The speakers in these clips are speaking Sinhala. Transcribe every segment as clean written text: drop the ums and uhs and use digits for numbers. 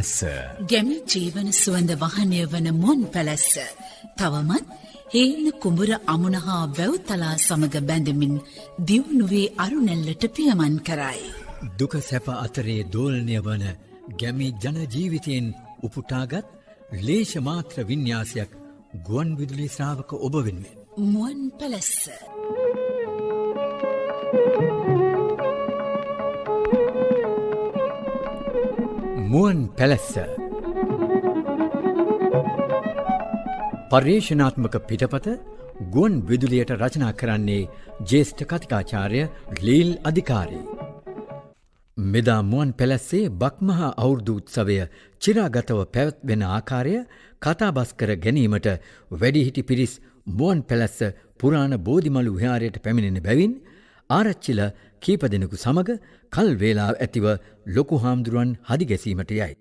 පැලැස්ස. ගැමි ජීවන සුවඳ වහනය වන මුවන් පැලැස්ස. තවමත් හේන කුඹුර අමුණ හා වැව්තලා සමග බැඳමින් දියුණුවේ අරුණැල්ලට පියමන් කරයි. දුක සැප අතරේ දෝලනය වන ගැමි ජන ජීවිතයෙන් උපුටාගත් ලේෂ මාත්‍ර වින්‍යාසයක් ගුවන් විදුලි ශ්‍රාවක ඔබ වෙනුවෙන්. මුවන් පැලැස්ස. මුවන් පැලැස්ස. පර්යේෂණාත්මක පිටපත ගුවන් විදුලියට රචනා කරන්නේ ජ්‍යෙෂ්ඨ කතිකාචාර්ය ලීල් අධිකාරී. මෙදා මුවන් පැලැස්සේ බක්මහා අවුරුදු උත්සවය චිරාගතව පැවැත්වෙන ආකාරය කතාබස් කර ගැනීමට වැඩිහිටි පිරිස් මුවන් පැලැස්ස පුරාණ බෝධිමළු විහාරයට පැමිණෙන බැවින් ආරච්චිල කීප දෙනෙකු සමග කල් වේලාව ඇතිව ලොකු හාමුදුරුවන් හදිගැසීමට යයි.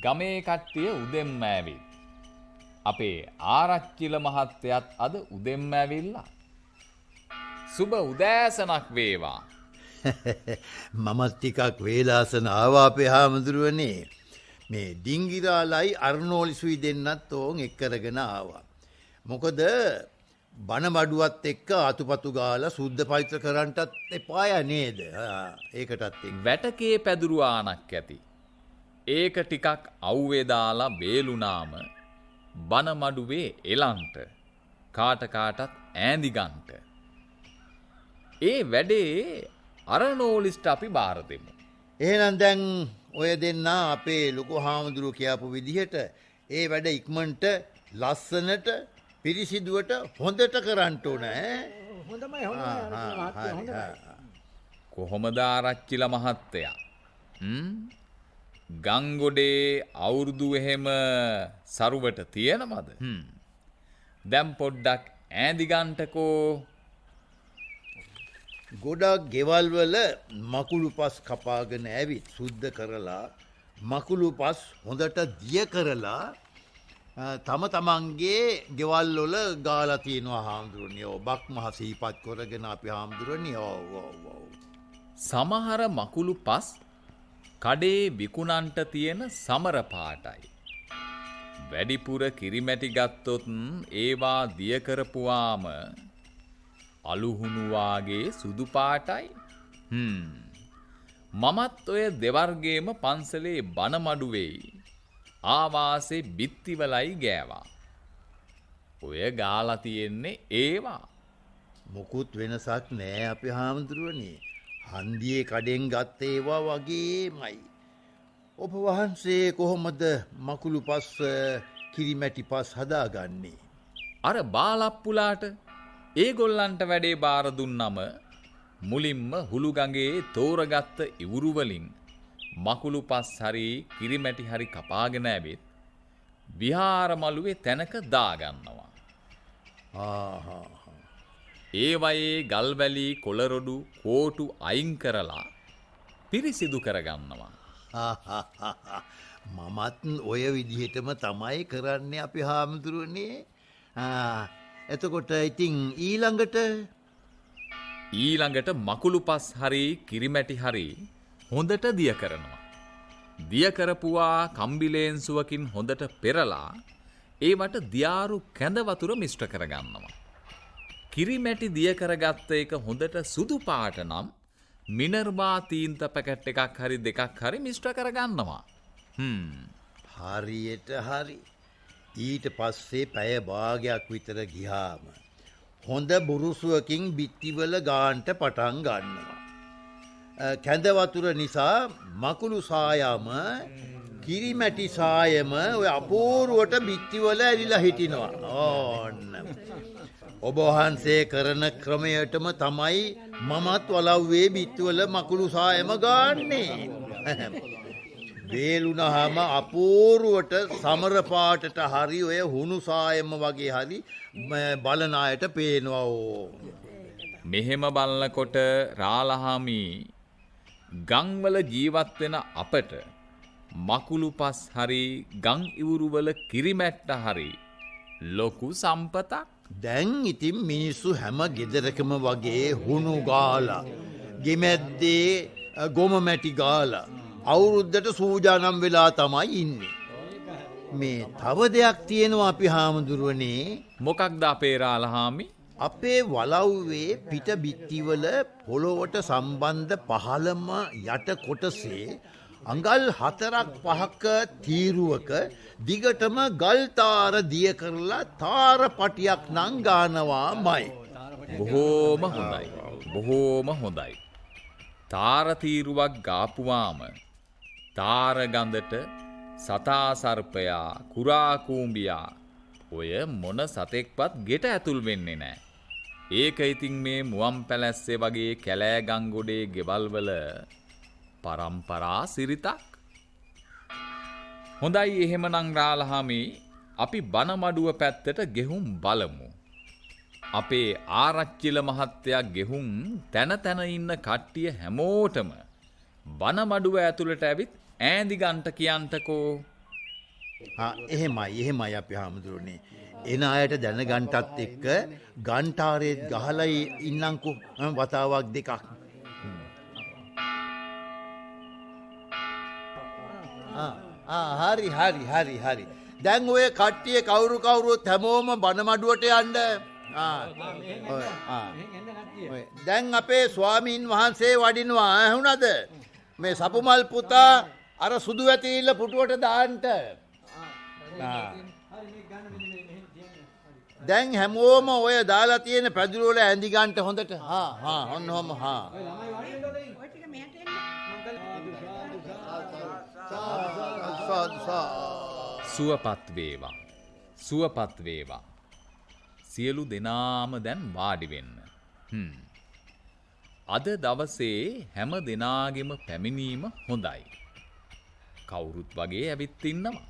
ගමේ කට්ටිය උදෙන්ම ඇවිත්. අපේ ආරච්චිල මහත්තයත් අද උදෙන්ම ඇවිල්ලා. සුබ උදෑසනක් වේවා. මමත් ටිකක් වේලාසන ආවා අපේ හාමුදුරුවනේ. මේ ඩිංගිරාලයි අර්නෝලිසුයි දෙන්නත් ඕන් එක් කරගෙන ආවා. මොකද බණමඩුවත් එක්ක අතුපතු ගාලා සුද්ධ පවිත්‍ර කරන්නටත් එපාය නේද? ඒකටත් එක්ක වැටකේ පැදුරු ආනක් ඇති. ඒක ටිකක් අවුවේ දාලා බේලුනාම බණමඩුවේ එලන්ට කාට කාටත් ඈඳි ගන්නට. ඒ වැඩේ අරනෝලිස්ට අපි බාර දෙමු. එහෙනම් දැන් ඔය දෙන්න අපේ ලොකු හාමුදුරුවෝ කියපු විදිහට ඒ වැඩ ඉක්මනට ලස්සනට පිරිසිදුවට හොඳට කරන්න ඕන ඈ. හොඳමයි. කොහොමද ආරච්චිල මහත්තයා? ගංගොඩේ අවුරුදු එහෙම සරුවට තියෙනවද? දැන් පොඩ්ඩක් ඈඳි ගන්නටකෝ. ගොඩක් ගෙවල් වල මකුළු පස් කපාගෙන ඇවිත් සුද්ධ කරලා මකුළු පස් හොඳට දිය කරලා තම තමන්ගේ ගෙවල් වල ගාලා තියෙනවා හාමුදුරනේ. ඔව් බක් මහ සීපත් කරගෙන අපි හාමුදුරනේ. ඔව්. සමහර මකුළු පස් කඩේ විකුණන්ට තියෙන සමර පාටයි. වැඩිපුර කිරිමැටි ගත්තොත් ඒවා දිය කරපුවාම අලුහුණු වාගේ සුදු පාටයි. මමත් ඔය දෙවර්ගේම පන්සලේ බණමඩුවේ ආවාසේ බිත්තිවලයි ගෑවා. ඔය ගාලා තියෙන්නේ ඒවා. මොකුත් වෙනසක් නෑ අපේ හාමුදුරුවනේ. හන්දියේ කඩෙන් ගත්ත ඒවා වගේමයි. ඔබ වහන්සේ කොහොමද මකුළු පස් කිරිමැටි පස් හදාගන්නේ? අර බාලප්පුලාට ඒගොල්ලන්ට වැඩේ බාර දුන්නම මුලින්ම හුළුගඟේ තෝරගත්ත ඉවුරු වලින් මකුළු පස් හරි කිරිමැටි හරි කපාගෙන ඇවිත් විහාර මළුවේ තැනක දාගන්නවා. ඒ වයේ ගල්වැලි කොළරොඩු කෝටු අයින් කරලා පිරිසිදු කරගන්නවා. මමත් ඔය විදිහටම තමයි කරන්නේ අපි හාමුදුරුවනේ. එතකොට ඉතින් ඊළඟට මකුළු පස් හරි කිරිමැටි හරි හොඳට දිය කරනවා. දිය කරපුවා කම්බිලේන්සුවකින් හොඳට පෙරලා ඒවට දියාරු කැඳ වතුර මිශ්‍ර කරගන්නවා. කිරිමැටි දිය කරගත්ත එක හොඳට සුදු පාට නම් මිනර්බා තීන්ත පැකට් එකක් හරි දෙකක් හරි මිශ්‍ර කරගන්නවා. හරියට හරි. ඊට පස්සේ පැය භාගයක් විතර ගියාම හොඳ බුරුසුවකින් බිත්තිවල ගාන්ට පටන් ගන්නවා. කැඳ වතුර නිසා මකුළු සායම කිරිමැටි සායම ඔය අපූරුවට බිත්තිවල ඇලිලා හිටිනවා. ඕන්න. ඔබ වහන්සේ කරන ක්‍රමයටම තමයි මමත් වලව්වේ බිත්තිවල මකුළු සායම ගාන්නේ. වේලුනහම අපූරුවට සමර පාටට හරි ඔය හුණු සායම වගේ හරි බලන අයට පේනවා. මෙහෙම බලනකොට රාලහාමි ගංවල ජීවත් වෙන අපට මකුළු පස් හරි ගම් ඉවුරුවල කිරිමැට්ට හරි ලොකු සම්පතක්. දැන් ඉතින් මිනිස්සු හැම ගෙදරකම වගේ හුණු ගාලා ගෙමැද්දේ ගොම මැටි ගාලා අවුරුද්දට සූජානම් වෙලා තමයි ඉන්නේ. මේ තව දෙයක් තියෙනවා අපි හාමුදුරුවනේ. මොකක්ද අපේ රාලහාමි? අපේ වලව්වේ පිට බිත්තිවල පොළොවට සම්බන්ධ පහළම යට කොටසේ අඟල් 4-5ක තීරුවක දිගටම ගල් තාර දිය කරලා තාර පටියක් නම් ගානවාමයි. බොහෝම හොඳයි. බොහෝම හොඳයි. තාර තීරුවක් ගාපුවාම තාර ගඳට සතා සර්පයා කුරා කූඹියා ඔය මොන සතෙක්වත් ගෙට ඇතුල් වෙන්නේ නැහැ. ඒක ඉතින් මේ මුවන් පැලැස්සේ වගේ කැලෑ ගංගොඩේ ගෙවල් වල පරම්පරා සිරිතක්. හොඳයි එහෙමනම් රාලහාමි අපි බනමඩුව පැත්තට ගෙහුම් බලමු. අපේ ආරච්චිල මහත්තයා ගෙහුම් තැන තැන ඉන්න කට්ටිය හැමෝටම බනමඩුව ඇතුළට ඇවිත් ඈඳි ගන්ට කියන්ටකෝ. එහෙමයි අපි හාමුදුරුවනේ. එන අයට දැනගන්ටත් එක්ක ගන්ටාරේත් ගහලා ඉන්නංකෝ වතාවක් දෙකක්. හරි. දැන් ඔය කට්ටිය කවුරුත් හැමෝම බනමඩුවට යන්න. දැන් අපේ ස්වාමීන් වහන්සේ වඩිනවා ඇහුණද? මේ සපුමල් පුතා අර සුදු ඇතිල්ල පුටුවට දාන්නට. දැන් හැමෝම ඔය දාලා තියෙන පැදුරු වල ඇඳි ගන්නට හොඳට. ඔන්න ඔහම. සුවපත් වේවා. සුවපත් වේවා. සියලු දෙනාම දැන් වාඩි වෙන්න. අද දවසේ හැම දෙනාගෙම පැමිණීම හොඳයි. කවුරුත් වගේ ඇවිත් ඉන්නවා.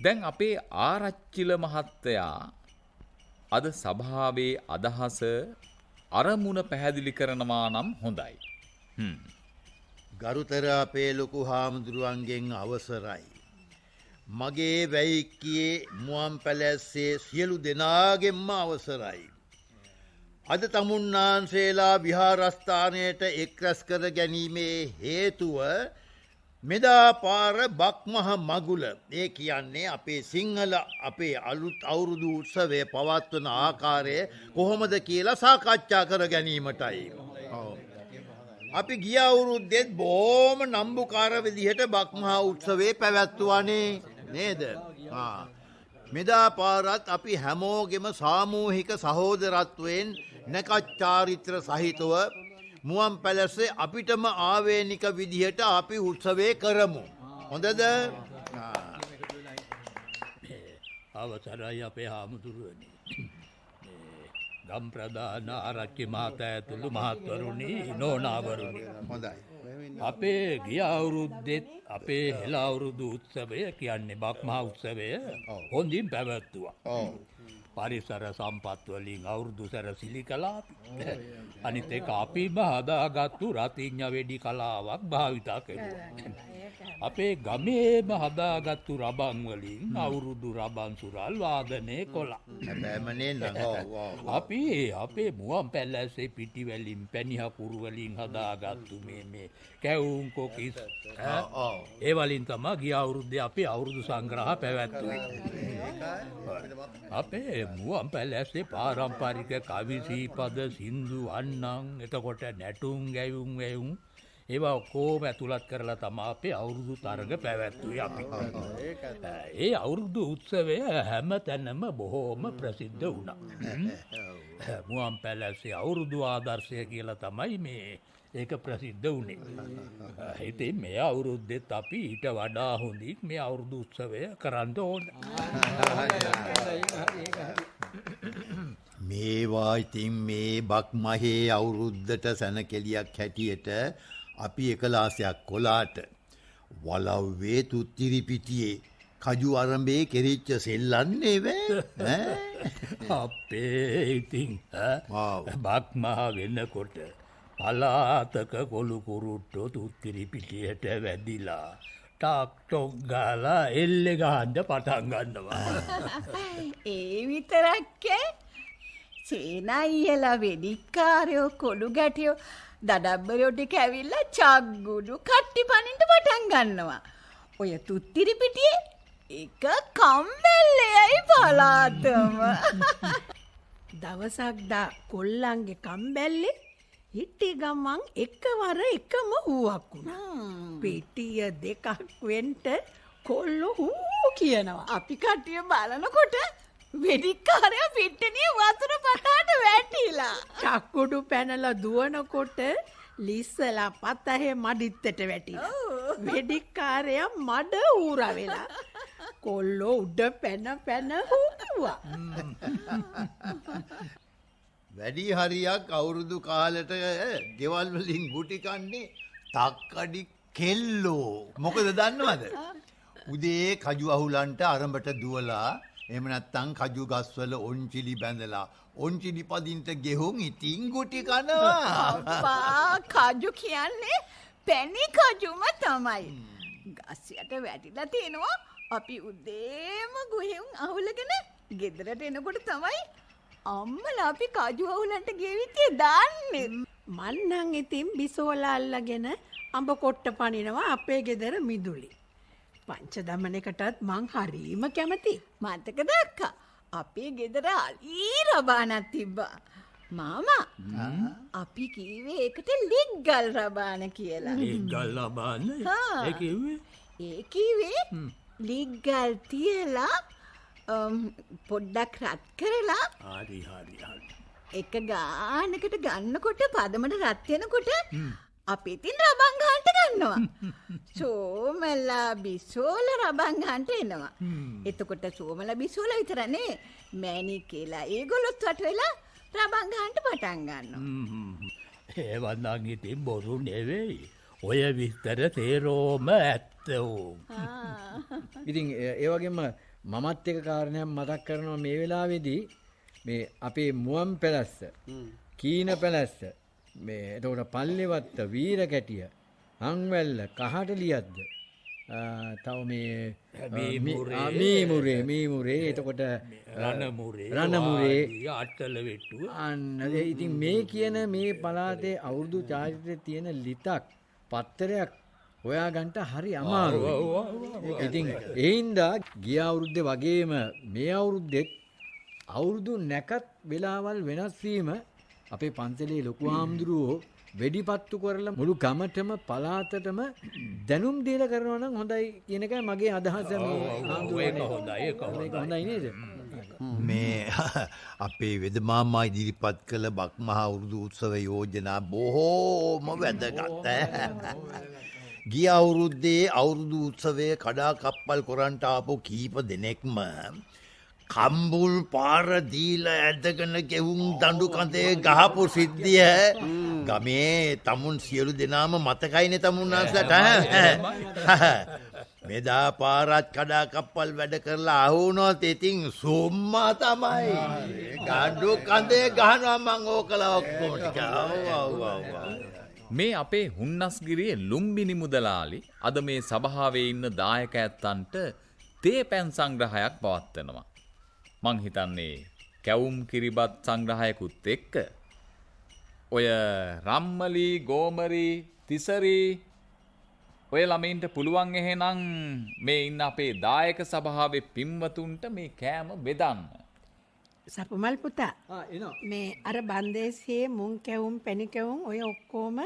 දැන් අපේ ආරච්චිල මහත්තයා අද සභාවේ අදහස අරමුණ පැහැදිලි කරනවා නම් හොඳයි. ගරුතර අපේ ලොකු හාමුදුරුවන්ගෙන් අවසරයි. මගේ වැයික්කියේ මුවන් පැලැස්සේ සියලු දෙනාගෙන්ම අවසරයි. අද තමුන්නාන්සේලා විහාරස්ථානයට එක් රැස් කර ගැනීමේ හේතුව මෙදා පාර බක්මහ මගුල. ඒ කියන්නේ අපේ සිංහල අපේ අලුත් අවුරුදු උත්සවය පවත්වන ආකාරය කොහොමද කියලා සාකච්ඡා කර ගැනීමටයි. අපි ගිය අවුරුද්දෙත් බොහොම නම්බුකාර විදිහට බක්මහා උත්සවේ පැවැත්වුවානේ නේද? මෙදා පාරත් අපි හැමෝගෙම සාමූහික සහෝදරත්වයෙන් නැකත් චාරිත්‍ර සහිතව මුවන් පැලැස්සේ අපිටම ආවේනික විදිහට අපි උත්සවේ කරමු. හොඳද? අවසරයි අපේ හාමුදුරුවනි. ගම් ප්‍රධාන ආරච්චි මහතා ඇතුළු මහත්වරුනි නෝනාවරුනි. හොඳයි. අපේ ගිය අවුරුද්දෙත් අපේ හෙළ අවුරුදු උත්සවය කියන්නේ බක්මහා උත්සවය හොඳින් පැවැත්තුවා. පරිසර සම්පත් වලින් අවුරුදු සැරසිලි කළා අපි. අනිත් එක අපිම හදාගත්තු රතිඤ්ඤ වෙඩි කලාවක් භාවිතා කළා. අපේ ගමේම හදාගත්තු රබන් වලින් අවුරුදු රබන් සුරල් වාදනය කළා. හැබැයිමනේ අපි අපේ මුවන් පැලැස්සේ පිටිවලින් පැණිහකුරු වලින් හදාගත්තු මේ කැවුම් කොකිස් ඒ වලින් තමයි ගිය අවුරුද්දේ අපි අවුරුදු සංග්‍රහ පැවැත්තුවේ. අපේ මුවන් පැලැස්සේ පාරම්පරික කවි සීපද සින්දු අන්නම් එතකොට නැටුම් ගැයුම් ඒවා ඔක්කොම ඇතුළත් කරලා තමයි අපේ අවුරුදු තරග පැවැත්වුවේ අපි. ඒ අවුරුදු උත්සවය හැම තැනම බොහෝම ප්‍රසිද්ධ වුණා. මුවන් පැලැස්සේ අවුරුදු ආදර්ශය කියලා තමයි මේ ඒක ප්‍රසිද්ධ වුණේ. ඉතින් මේ අවුරුද්දෙත් අපි ඊට වඩා හොඳින් මේ අවුරුදු උත්සවය කරන්න ඕන. මේවා ඉතින් මේ බක්මහේ අවුරුද්දට සැනකෙලියක් හැටියට අපි එකලාසයක් කොලාට වලව්වේ තුත්තිරි පිටියේ කජු අරඹේ කෙරිච්ච සෙල්ලන්නේ වේ. අපේ ඉතින් බක්මහා වෙනකොට පලාතක කොළු කුරුට්ටෝ තුත්තිරි පිටියට වැදිලා ටක් ටොක් ගාලා එල්ලේ ගහන්න පටන් ගන්නවා. ඒ විතරක් සේනයියලා වෙදිකාරයෝ කොළු ගැටියෝ දඩබ්බරෝ ටික ඇවිල්ලා චග්ගුඩු කට්ටි පනින්න පටන් ගන්නවා. ඔය තුත්තිරි පිටියේ එක කම්බැල්ලෙයි පලාතම. දවසක් දා කොල්ලන්ගේ කම්බැල්ලේ හිටි ගමන් එකවර එකම හුවක් වුණා. පිටිය දෙකක් වෙන්ට කොල්ලෝ හූ කියනවා. අපි කට්ටිය බලනකොට වෙඩික්කාරයා පිට්ටනිය වතුර පටාට වැටිලා. චක්කුඩු පැනලා දුවනකොට ලිස්සලා පතහේ මඩිත්තට වැටිලා. වෙඩික්කාරයා මඩ ඌරා වෙලා. කොල්ලෝ උඩ පැන හූවා. වැඩි හරියක් අවුරුදු කාලට ගෙවල් වලින් ගුටි කන්නේ තක්කඩි කෙල්ලෝ. මොකද දන්නවද? උදේ කජු අහුලන්ට අරඹට දුවලා එහෙම නැත්නම් කජු ගස්වල ඔන්චිලි බැඳලා ඔන්චිලි පදින්ට ගෙහුම් ඉතින් ගුටි කනවා. අප්පා කජු කියන්නේ පැණි කජුම තමයි. ගස් යට වැටිලා තිනවා. අපි උදේම ගුහෙන් අහුලගෙන ගෙදරට එනකොට තමයි අම්මලා අපි කජු අහුලන්ට ගෙවිතිය දාන්නේ. මන්නම් ඉතින් බිසෝලා අල්ලගෙන අඹ කොට්ට පනිනවා අපේ ගෙදර මිදුලි. පංච දමනකටත් මං හරීම කැමති. මතකද අක්කා? අපේ ගෙදර අලී රබානක් තිබ්බා. මාමා අපි කීවේ ඒකට ලිග්ගල් රබාන කියලා. ලිග්ගල් රබාන? ඒ කිව්වේ? ඒ කිව්වේ ලිග්ගල් තියලා පොඩ්ඩක් රත් කරලා හරි. එක ගානකට ගන්නකොට පදමට රත් වෙනකොට අපි ඉතින් රබන් ගන්නට ගන්නවා. සෝමලා බිසෝල රබන් ගන්නට එනවා. එතකොට සෝමලා බිසෝල විතරනේ මෑණි කියලා ඒගොල්ලොත් වට වෙලා රබන් ගන්නට පටන් ගන්නවා. ඒවත් නම් ඉතින් බොරු නෙවෙයි. ඔය විස්තර තේරෝම ඇත්ත වූ. ඉතින් ඒ වගේම මමත් එක කාරණයක් මතක් කරනවා මේ වෙලාවේදී මේ අපේ මුවන් පැලස්ස කීන පැලස්ස මේ එතකොට පල්ලෙවත්ත වීර කැටිය අංවැල්ල කහටලියද්ද තව මේ මීමුරේ එතකොට රණමුරේ අට්ටල වෙට්ටුව අන්න ඉතින් මේ කියන මේ පළාතේ අවුරුදු චාරිත්‍රයේ තියෙන ලිතක් පත්තරයක් හොයාගන්න හරි අමාරුයි. ඉතින් ඒ හින්දා ගිය අවුරුද්දේ වගේම මේ අවුරුද්දෙත් අවුරුදු නැකත් වෙලාවල් වෙනස් වීම අපේ පන්සලේ ලොකු හාමුදුරුවෝ වෙඩිපත්තු කරලා මුළු ගමටම පළාතටම දැනුම් දීලා කරනවා නම් හොඳයි කියන එකයි මගේ අදහස. මේ හාමුදුරුවෝ ඒක හොඳයි නේද? මේ අපේ වෙද මාමා ඉදිරිපත් කළ බක්මහා අවුරුදු උත්සව යෝජනා බොහෝම වැදගත්. ගිය අවුරුද්දේ අවුරුදු උත්සවයේ කඩා කප්පල් කොරන්ට ආපු කීප දෙනෙක්ම කම්බුල් පාර දීලා ඇදගෙන ගෙවුම් දඬු කඳේ ගහපු සිද්ධිය ගමේ තමුන් සියලු දෙනාම මතකයිනේ තමුන්නාන්සට. මෙදා පාරත් කඩා කප්පල් වැඩ කරලා ආවුනොත් ඉතින් සොම්මා තමයි. ගඬු කඳේ ගහනවා මං ඕකලා ඔක්කොම ටික. මේ අපේ හුන්නස්ගිරියේ ලුම්බිනි මුදලාලි අද මේ සභාවේ ඉන්න දායක ඇත්තන්ට තේ පැන් සංග්‍රහයක් පවත්වනවා. මං හිතන්නේ කැවුම් කිරිබත් සංග්‍රහයකුත් එක්ක ඔය රම්මලි ගෝමරි තිසරි ඔය ළමයින්ට පුළුවන් එහෙනම් මේ ඉන්න අපේ දායක සභාවේ පින්වතුන්ට මේ කෑම බෙදන්න. සපුමල් පුතා මේ අර බන්දේසියේ මුං කැවුම් පැණි කැවුම් ඔය ඔක්කොම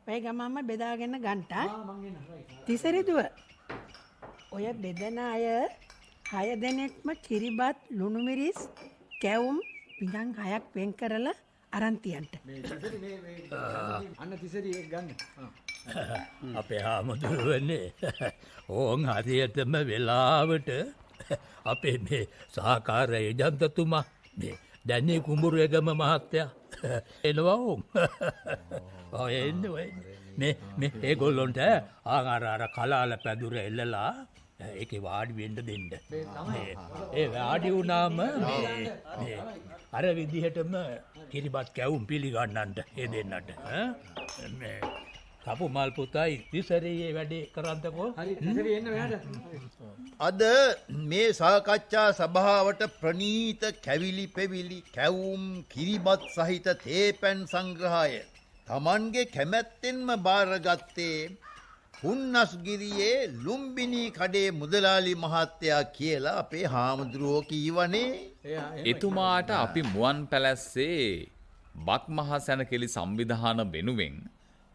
ඔය ගමම්ම බෙදාගෙන ගන්ටා. තිසරිදුව ඔය බෙදන අය 6 දෙනෙක්ම කිරිබත් ලුණු මිරිස් කැවුම් පිඟන් 6ක් වෙන් කරලා අරන් තියන්න. අන්න තිසරි එක ගන්න. අපේ හාමුදුරුවනේ ඕන් හරියටම වෙලාවට අපේ මේ සහකාර ඒජන්තතුමා මේ දැන්නේ කුඹුරේගම මහත්තයා එනවා ඕන්. ඔය එන්නේ මේ ඒගොල්ලොන්ට ආකාර කලාල පැදුර එල්ලලා ඒකේ වාඩි වෙන්න දෙන්න. ඒ වාඩි වුණාම මේ අර විදිහටම කිරිබත් කැවුම් පිළිගන්නන්න ඒ දෙන්නට. මේ කපු මල් පුතයි තිසරේ වැඩේ කරන්තකෝ. හරි තිසරි එන්න මෙහාට. අද මේ සාකච්ඡා සභාවට ප්‍රනීත කැවිලි පෙවිලි කැවුම් කිරිබත් සහිත තේපැන් සංග්‍රහය තමන්ගේ කැමැත්තෙන්ම බාරගත්තේ හුන්නස්ගිරියේ ලුම්බිනී කඩේ මුදලාලි මහත්තයා කියලා අපේ හාමුදුරුවෝ කීවනේ. එතුමාට අපි මුවන් පැලැස්සේ බක්මහා සැනකෙළි සංවිධාන වෙනුවෙන්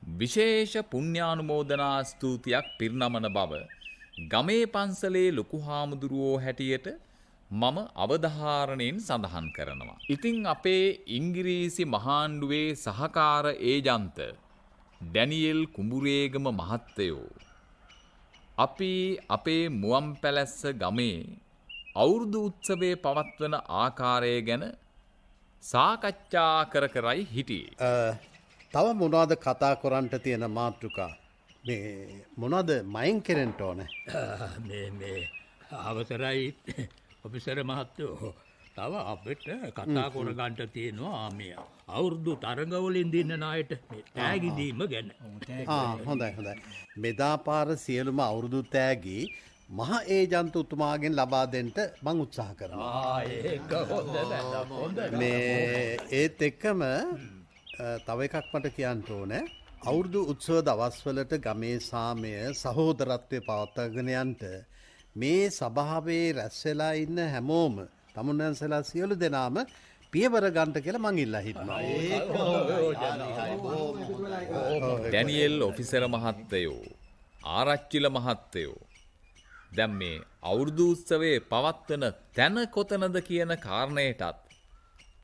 විශේෂ පුණ්‍යානුමෝදනා ස්තුතියක් පිරිනමන බව ගමේ පන්සලේ ලොකු හාමුදුරුවෝ හැටියට මම අවධාරණයෙන් සඳහන් කරනවා. ඉතින් අපේ ඉංගිරීසි මහාණ්ඩුවේ සහකාර ඒජන්ත ඩැනියෙල් කුඹුරේගම මහත්තයෝ අපි අපේ මුවන් පැලැස්ස ගමේ අවුරුදු උත්සවයේ පවත්වන ආකාරය ගැන සාකච්ඡා කරයි හිටියේ. තව මොනවද කතා කොරන්ට තියෙන මාතෘකා මේ මොනවද මයින් කෙරෙන්ට ඕන මේ අවසරයි ඔෆිසර් මහත්තයෝ තව අපිට කතා කොරගන්ට තියෙනවා මේ අවුරුදු තරඟවලින් දින්න නායට තෑගිදීම ගැන. හොඳයි මෙදා පාර සියලුම අවුරුදු තෑගි මහ ඒජන්ත උතුමාගෙන් ලබා දෙන්ට මං උත්සාහ කරනවා. මේ ඒත් එක්කම තව එකක් මට කියන්න ඕන අවුරුදු උත්සව දවස්වලට ගමේ සාමය සහෝදරත්වය පවත්වාගෙනයන්ට මේ සභාවේ රැස්වෙලා ඉන්න හැමෝම තමුන්වන්සලා සියලු දෙනාම පියවර ගන්ට කියලා මං ඉල්ලා හිටනවා. ඩැනියෙල් ඔෆිසර් මහත්තයෝ ආරච්චිල මහත්තයෝ දැන් මේ අවුරුදු උත්සවයේ පවත්වන තැන කොතනද කියන කාරණයටත්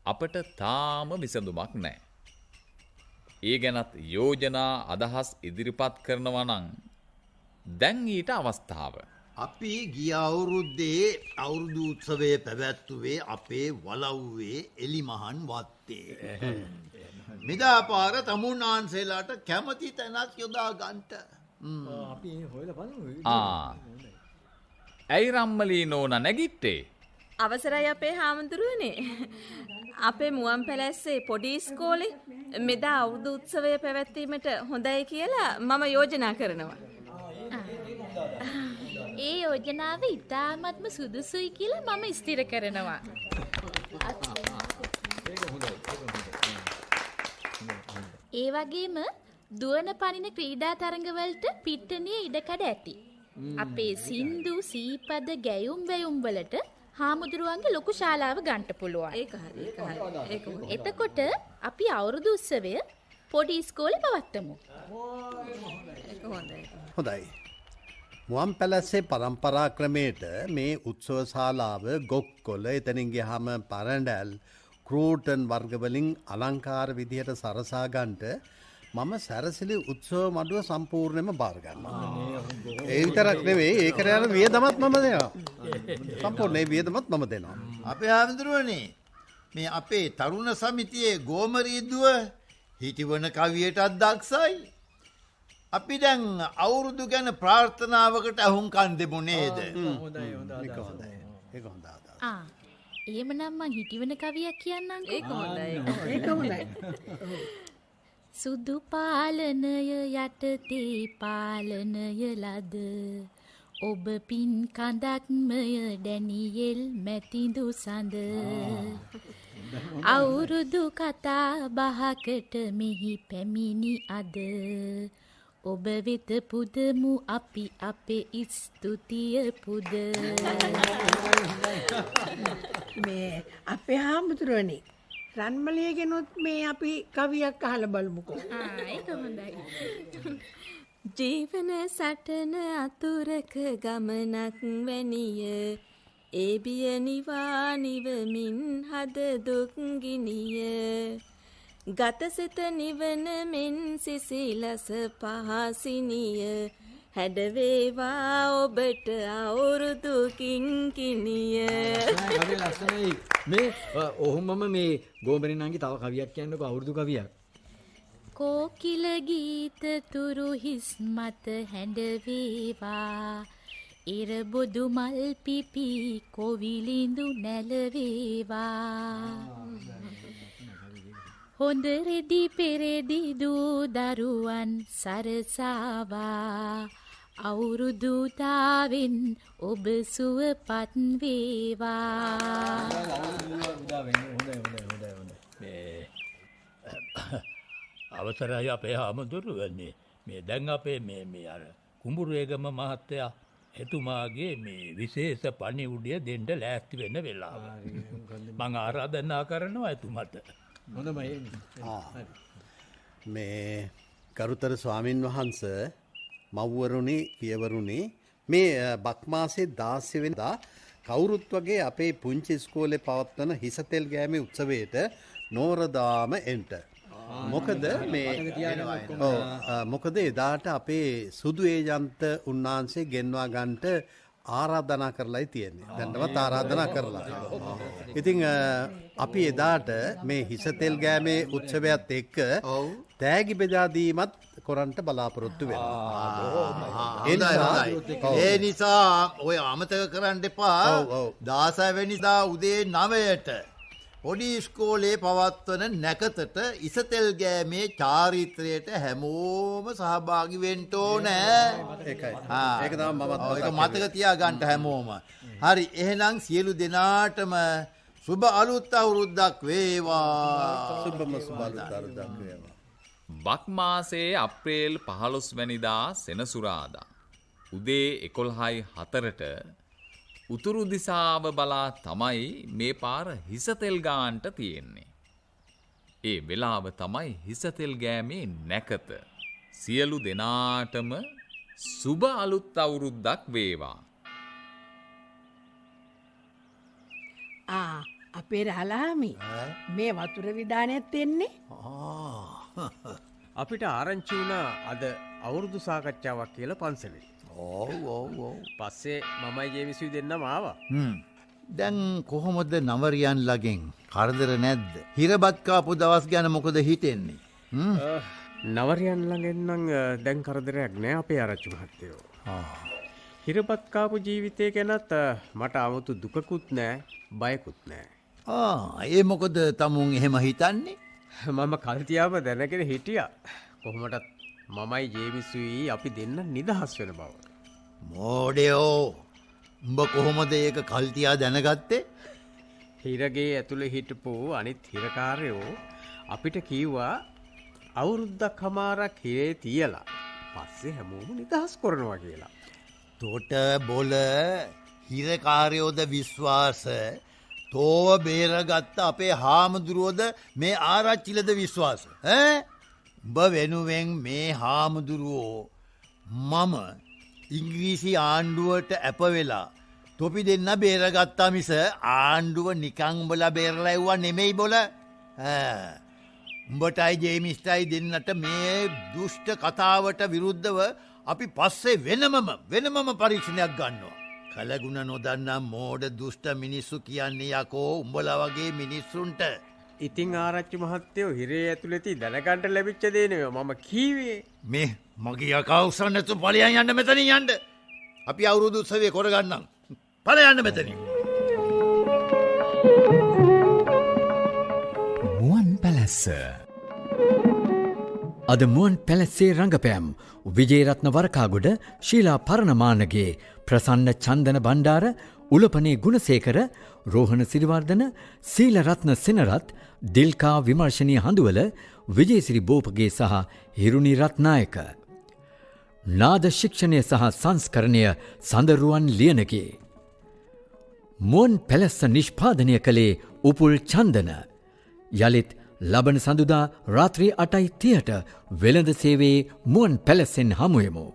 අපට තාම විසඳුමක් නැහැ. ඒ ගැනත් යෝජනා අදහස් ඉදිරිපත් කරනවා නම් දැන් ඊට අවස්ථාව. අපි ගිය අවුරුද්දේ අවුරුදු උත්සවයේ පැවැත්වුවේ අපේ වලව්වේ එලිමහන් වත්තේ. මෙදා පාර තමුන්නාන්සේලාට කැමති තැනක් යොදා ගන්ට. ඇයි රම්මලී නෝන නැගිට්ටේ? අවසරයි අපේ හාමුදුරුවනේ. අපේ මුවන් පැලැස්සේ පොඩි ඉස්කෝලේ මෙදා අවුරුදු උත්සවය පැවැත්වීමට හොඳයි කියලා මම යෝජනා කරනවා. ඒ යෝජනාව ඉතාමත්ම සුදුසුයි කියලා මම ස්ථිර කරනවා. ඒ වගේම දුවන පනින ක්‍රීඩා තරඟවලට පිට්ටනිය ඉඩකඩ ඇති. අපේ සින්දු සීපද ගැයුම් වැයුම් වලට හාමුදුරුවන්ගේ ලොකු ශාලාව ගන්න පුළුවන්. ඒක හරි. එතකොට අපි අවුරුදු උත්සවය පොඩි ඉස්කෝලේ පවත්වමු. ඒක හොඳයි. මුවන් පැලැස්සේ පරම්පරා ක්‍රමයට මේ උත්සව ශාලාව ගොක්කොල එතනින් ගියාම පරඬැල් ක්‍රූටන් වර්ගවලින් අලංකාර විදිහට සරසා ගන්නට මම සැරසිලි උත්සව මඩුව සම්පූර්ණයෙන්ම බාර ගන්නවා. ඒ විතරක් නෙවෙයි ඒකට යන වියදමත් මම දෙනවා. සම්පූර්ණ ඒ වියදමත් මම දෙනවා. අපේ හාමුදුරුවනේ මේ අපේ තරුණ සමිතියේ ගෝමරීදුව හිටිවන කවියටත් දක්ෂයි. අපි දැන් අවුරුදු ගැන ප්‍රාර්ථනාවකට අහුම්කන් දෙමු නේද? ඒක හොඳයි. එහෙමනම් මං හිටිවන කවියක් කියන්නම්. ඒක හොඳයි. ඒක හොඳයි. සුදු පාලනය යටතේ පාලනය ලද ඔබ පින් කඳක්මය ඩැනියෙල් මැතිඳු සඳ අවුරුදු කතා බහකට මෙහි පැමිණි අද ඔබ වෙත පුදමු අපි අපේ ස්තුතිය පුද. මේ අපේ හාමුදුරුවනේ රන්මලිය ගෙනොත් මේ අපි කවියක් අහලා බලමුකෝ. ඒක හොඳයි. ජීවන සටන අතුරක ගමනක් වැනිය ඒ බිය නිවා නිවමින් හද දුක් ගිනිය ගතසිත නිවන මෙන් සිසිලස පහසිනිය හැඩවේවා ඔබට අවුරුදු කිංකිනිය. මේ ඔහොමම මේ ගෝමරිනාගේ තව කවියක් කියන්නකෝ අවුරුදු කවියක්. කෝකිල ගීත තුරු හිස් මත හැඬවේවා ඉරබොදු මල් පිපි කොවිලිඳු නැලවේවා හොඳ රෙදි පෙරෙදි දූ දරුවන් සරසාවා අවුරුදුතාවෙන් ඔබ සුවපත් වේවා. අවසරයි අපේ හාමුදුරුවනේ මේ දැන් අපේ මේ අර කුඹුරේගම මහත්තයා එතුමාගේ මේ විශේෂ පණිවුඩිය දෙන්න ලෑස්ති වෙන්න වෙලාව. මං ආරාධනා කරනවා එතුමට. මේ ගරුතර ස්වාමින් වහන්ස මව්වරුනි පියවරුනි මේ බක්මාසේ 16 වෙනිදා කවුරුත් වගේ අපේ පුංචි ඉස්කෝලේ පවත්වන හිසතෙල් ගෑමේ උත්සවයට නෝරදාම එන්ට. මොකද මේ මොකද එදාට අපේ සුදු ඒජන්ත උන්නාන්සේ ගෙන්වා ගන්නට ආරාධනා කරලායි තියෙන්නේ. දැන්වත් ආරාධනා කරලා. ඉතින් අපි එදාට මේ හිසතෙල් ගෑමේ උත්සවයත් එක්ක තෑගි බෙදා දීමත් කොරන්ට බලාපොරොත්තු වෙනවා. ඒ නිසා ඔය අමතක කරන්න එපා. 16 වෙනිදා උදේ 9ට පොඩි ඉස්කෝලේ පවත්වන නැකතට ඉසතෙල් ගෑමේ චාරිත්‍රයට හැමෝම සහභාගී වෙන්න ඕනේ. ඒකයි. ඒක තමයි මමත් ඒක මතක තියාගන්න හැමෝම. හරි එහෙනම් සියලු දෙනාටම සුබ අලුත් අවුරුද්දක් වේවා. සුබම සුබ අලුත් අවුරුද්දක් වේවා. බක් මාසයේ අප්‍රේල් 15 වැනිදා සෙනසුරාදා උදේ 11:04ට උතුරු දිසාව බලා තමයි මේ පාර හිසතෙල් ගාන්ට තියෙන්නේ. ඒ වෙලාව තමයි හිසතෙල් ගෑමේ නැකත. සියලු දෙනාටම සුබ අලුත් අවුරුද්දක් වේවා. අපේ රාලාමි මේ වතුර විධානයත් එන්නේ අපිට ආරංචි වුණා අද අවුරුදු සාකච්ඡාවක් කියලා පන්සලේ. පස්සේ මමයි ජේමිසුයි දෙන්නම ආවා. දැන් කොහොමද නවරියන් ළගෙන් කරදර නැද්ද? හිරබත් කාපු දවස් ගැන මොකද හිතෙන්නේ? නවරියන් ළඟෙන් නම් දැන් කරදරයක් නෑ අපේ ආරච්චි මහත්තයෝ. හිරබත් කාපු ජීවිතය ගැනත් මට 아무තු දුකකුත් නෑ බයකුත් නෑ. ඒ මොකද තමුන් එහෙම හිතන්නේ? මම කල්තියාව දැනගෙන හිටියා. කොහොමටත් මමයි ජේමිසුයි අපි දෙන්න නිදහස් වෙන බව. මෝඩයෝ උඹ කොහොමද ඒක කල්තියා දැනගත්තේ? හිරගේ ඇතුළේ හිටපු අනිත් හිරකාරයෝ අපිට කිව්වා අවුරුද්දක් හමාරක් හිරේ තියලා පස්සේ හැමෝම නිදහස් කරනවා කියලා. තොට බොල හිරකාරයෝද විශ්වාස තෝව බේරගත්ත අපේ හාමුදුරුවෝද මේ ආරච්චිලද විශ්වාස? උඹ වෙනුවෙන් මේ හාමුදුරුවෝ මම ඉංග්‍රීසි ආණ්ඩුවට ඇප වෙලා තොපි දෙන්න බේරගත්තා මිස ආණ්ඩුව නිකං උඹලා බේරලා එව්වා නෙමෙයි බොල. උඹටයි ජේමිස්ටයි දෙන්නට මේ දුෂ්ට කතාවට විරුද්ධව අපි පස්සේ වෙනමම පරීක්ෂණයක් ගන්නවා. කලගුණ නොදන්නා මෝඩ දුෂ්ට මිනිස්සු කියන්නේ යකෝ උඹලා වගේ මිනිස්සුන්ට. ඉතින් ආරච්චි මහත්තයෝ හිරේ ඇතුළේති දැනගන්න ලැබිච්ච දේ නෙවෙයි මම කීවේ. මේ මගේ යකා උස්සන්න නැතුව ඵලයන් යන්න මෙතනින් යන්න. අපි අවුරුදු උත්සවය කරගන්නම්. ඵල යන්න මෙතනින්. මුවන් පැලැස්ස. අද මුවන් පැලැස්සේ රංගපෑම් විජේරත්න වරකාගොඩ ශීලා පරණමානගේ ප්‍රසන්න චන්දන බණ්ඩාර උලපනේ ගුණසේකර රෝහණ සිරිවර්ධන සීලරත්න සෙනරත් දිල්කා විමර්ශනී හඳුවල විජේසිරි බෝපගේ සහ හිරුණි රත්නායක නාද ශික්ෂණය සහ සංස්කරණය සඳරුවන් ලියනගේ මුවන් පැලැස්ස නිෂ්පාදනය කළේ උපුල් චන්දන යළිත් ලබන සඳුදා රාත්‍රී 8:30ට වෙළඳ සේවයේ මුවන් පැලැස්සෙන් හමුවෙමු.